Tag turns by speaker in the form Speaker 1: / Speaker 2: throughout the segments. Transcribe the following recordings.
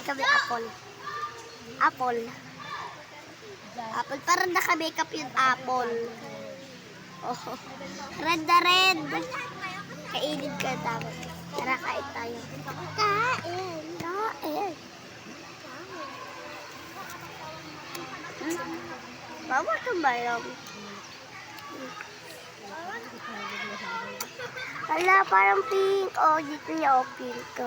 Speaker 1: kami apple. Apple. Apple. Parang naka-makeup yung apple. Oh. Red na red. Kainin ka dapat. Tara, kain tayo. Kain. Kain. Bawa kang bayam. Wala, parang pink. Oh, dito yung pink.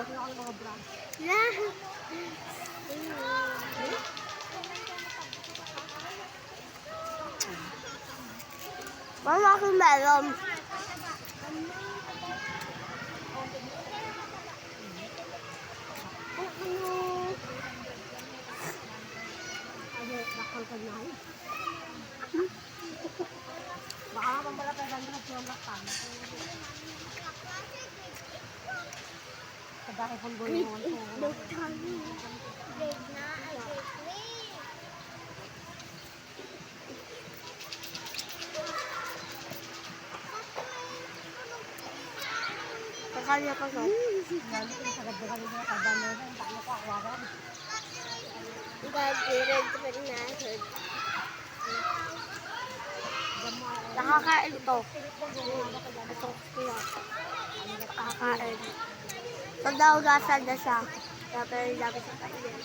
Speaker 1: Bawa kang bayam.
Speaker 2: Bakal ka na. Baka naman pala tayo ganda ng laktan. Sa dahil pong gulo mo.
Speaker 1: Grade na. Kakanya ka sa.
Speaker 2: Lalo ko sa ganda kami na kadami na yung taklo ko akwaran.
Speaker 1: Red na. Nakakain ito. Itong sila. Nakakain. Pag naugasan na siya. Pero ilabi sa kainin.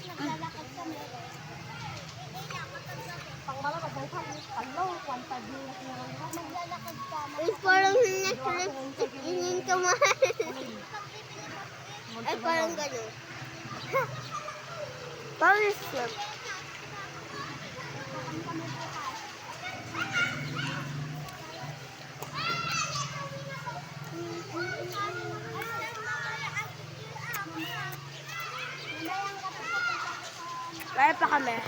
Speaker 1: Naglalakad kami.
Speaker 2: Pangmala pag may panglaw, kwanta din na kinarang
Speaker 1: Maglalakad ka. Ay, parang hingin ka mahal. Ay, parang gano'n. Parang slip. Kaya pa kami.